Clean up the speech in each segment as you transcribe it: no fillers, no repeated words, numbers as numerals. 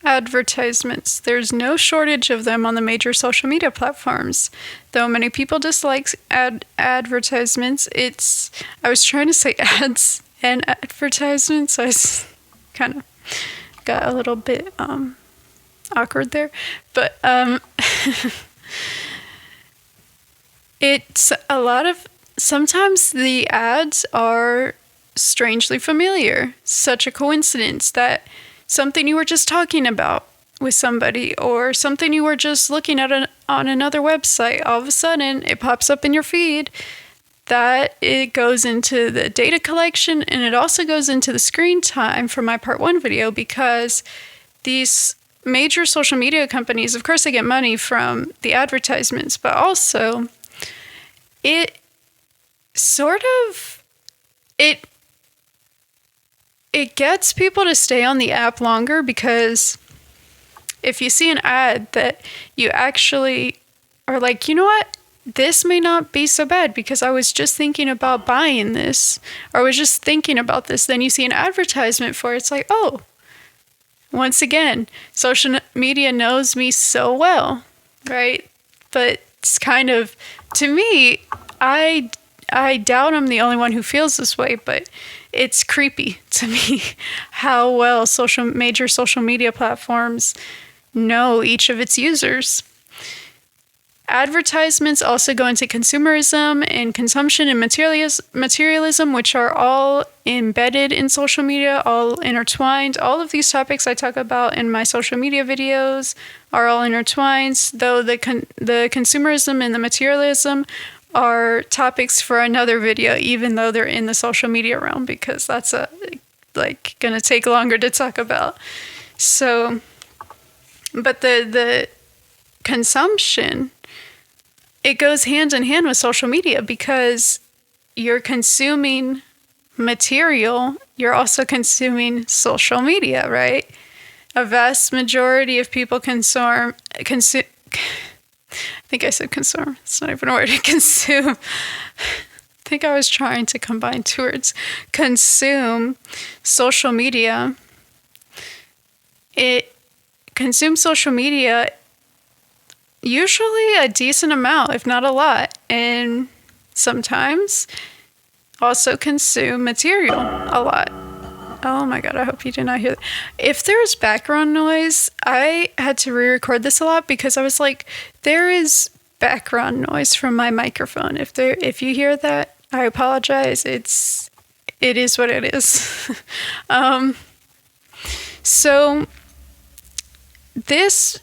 advertisements. There's no shortage of them on the major social media platforms. Though many people dislike advertisements, I was trying to say ads and advertisements, so I kind of got a little bit awkward there. But it's a lot of, sometimes the ads are strangely familiar. Such a coincidence that something you were just talking about with somebody, or something you were just looking at on another website, all of a sudden it pops up in your feed. That it goes into the data collection, and it also goes into the screen time for my part 1 video, because these major social media companies, of course, they get money from the advertisements, but also it sort of, it gets people to stay on the app longer, because if you see an ad that you actually are like, you know what? This may not be so bad because I was just thinking about buying this, or I was just thinking about this. Then you see an advertisement for it. It's like, oh, once again, social media knows me so well, right? But it's kind of, to me, I doubt I'm the only one who feels this way, but it's creepy to me how well major social media platforms know each of its users. Advertisements also go into consumerism and consumption and materialism, which are all embedded in social media, all intertwined. All of these topics I talk about in my social media videos are all intertwined, though the consumerism and the materialism are topics for another video, even though they're in the social media realm, because that's gonna take longer to talk about. So, but the consumption, it goes hand in hand with social media, because you're consuming material, you're also consuming social media, right? A vast majority of people consume. I think I said consume. It's not even a word. Consume. I think I was trying to combine two words. Consume social media. It consumes social media usually a decent amount, if not a lot, and sometimes also consume material a lot. Oh my god, I hope you did not hear that. If there's background noise, I had to re-record this a lot because I was like, there is background noise from my microphone. If you hear that, I apologize. It is what it is. So this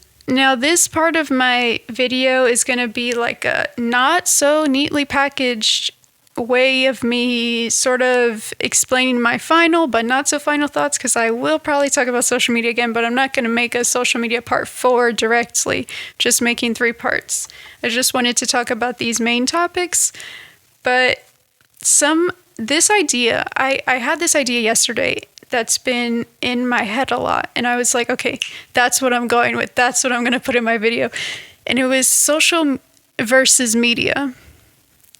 part of my video is going to be like a not so neatly packaged way of me sort of explaining my final but not so final thoughts, because I will probably talk about social media again, but I'm not going to make a social media part 4 directly, just making 3 parts. I just wanted to talk about these main topics, but this idea, I had this idea yesterday that's been in my head a lot, and I was like, okay, that's what I'm going with, that's what I'm going to put in my video. And it was social versus media.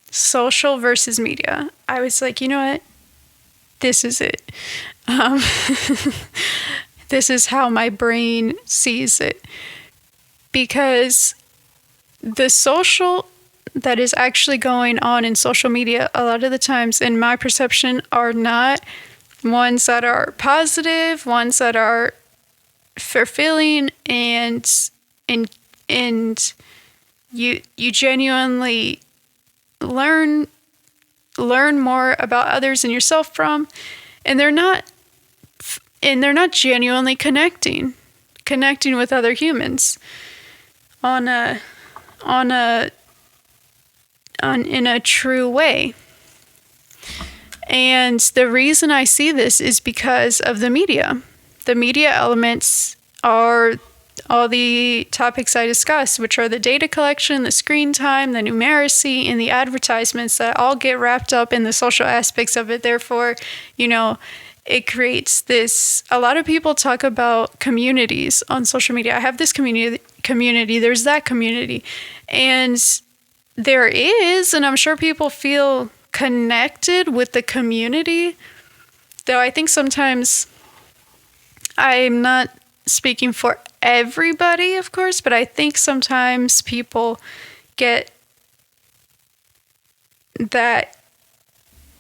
Social versus media. I was like, you know what? This is it. This is how my brain sees it. Because the social that is actually going on in social media, a lot of the times, in my perception, are not ones that are positive, ones that are fulfilling, and you genuinely learn more about others and yourself from, and they're not genuinely connecting with other humans in a true way. And the reason I see this is because of the media. The media elements are all the topics I discussed, which are the data collection, the screen time, the numeracy, and the advertisements that all get wrapped up in the social aspects of it. Therefore, it creates this, a lot of people talk about communities on social media. I have this community, there's that community. And there is, and I'm sure people feel connected with the community, though I think sometimes I'm not speaking for everybody, of course, but I think sometimes people get that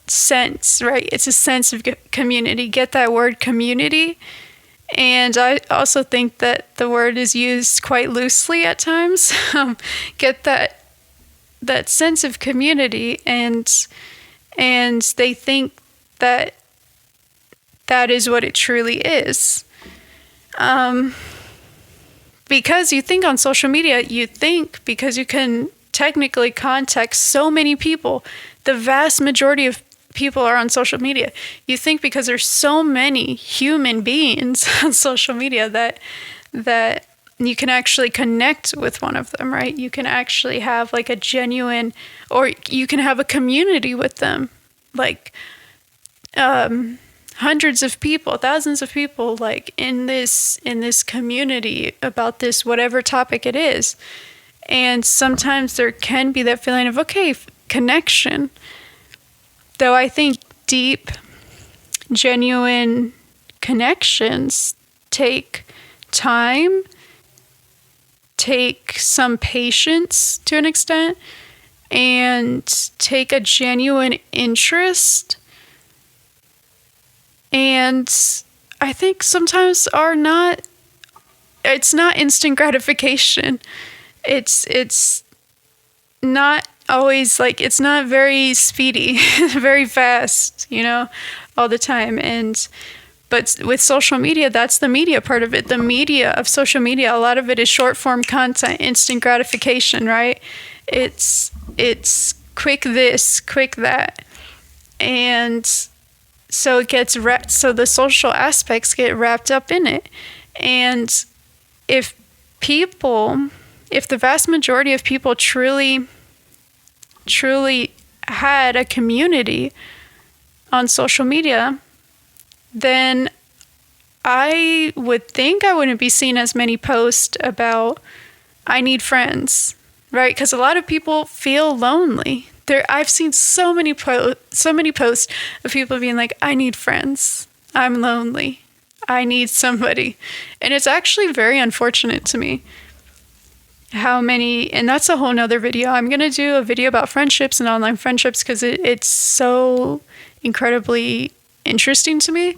sense, right? It's a sense of community. Get that word community. And I also think that the word is used quite loosely at times. Get that sense of community, and they think that that is what it truly is. Because you think on social media, because you can technically contact so many people, the vast majority of people are on social media. You think because there's so many human beings on social media that you can actually connect with one of them, right? You can actually have like a genuine, or you can have a community with them, like hundreds of people, thousands of people, like in this community about this whatever topic it is. And sometimes there can be that feeling of connection. Though I think deep, genuine connections take time, take some patience to an extent, and take a genuine interest. And I think sometimes it's not instant gratification. It's not always like, it's not very speedy, very fast, all the time. But with social media, that's the media part of it. The media of social media, a lot of it is short form content, instant gratification, right? It's quick this, quick that. And so it gets so the social aspects get wrapped up in it. And if the vast majority of people truly had a community on social media, then I would think I wouldn't be seeing as many posts about I need friends, right? Because a lot of people feel lonely. I've seen so many posts of people being like, I need friends. I'm lonely. I need somebody. And it's actually very unfortunate to me how many, and that's a whole nother video. I'm going to do a video about friendships and online friendships because it's so incredibly interesting to me.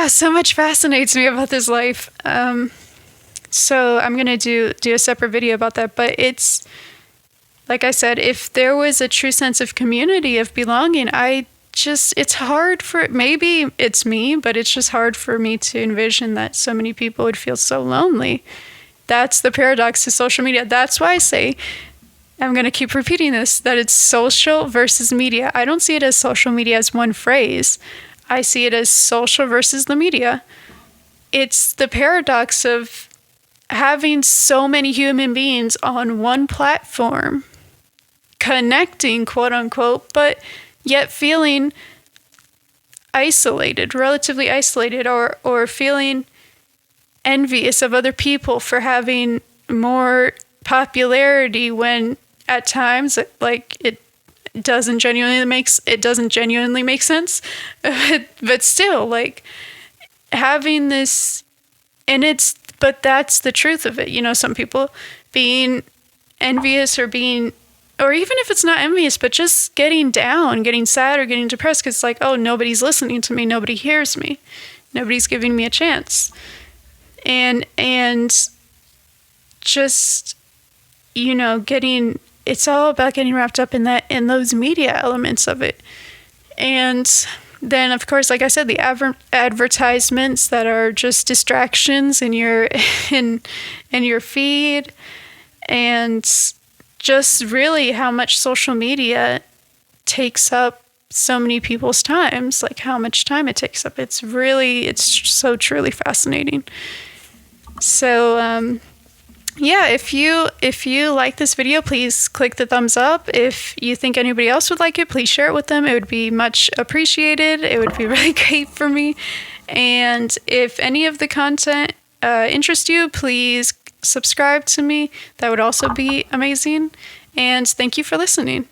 So much fascinates me about this life. So I'm going to do a separate video about that. But it's, like I said, if there was a true sense of community, of belonging, it's hard maybe it's me, but it's just hard for me to envision that so many people would feel so lonely. That's the paradox to social media. That's why I say, I'm going to keep repeating this, that it's social versus media. I don't see it as social media as one phrase. I see it as social versus the media. It's the paradox of having so many human beings on one platform, connecting, quote unquote, but yet feeling isolated, relatively isolated, or feeling envious of other people for having more popularity when at times like it doesn't genuinely make sense. But still, like, having this, but that's the truth of it. Some people being envious or even if it's not envious, but just getting down, getting sad or getting depressed because it's like, oh, nobody's listening to me, nobody hears me, nobody's giving me a chance. And just, it's all about getting wrapped up in those media elements of it. And then, of course, like I said, the advertisements that are just distractions in your feed, and just really how much social media takes up so many people's times, like how much time it takes up. It's so truly fascinating. So, yeah, if you like this video, please click the thumbs up. If you think anybody else would like it, please share it with them. It would be much appreciated. It would be really great for me. And if any of the content interests you, please subscribe to me. That would also be amazing. And thank you for listening.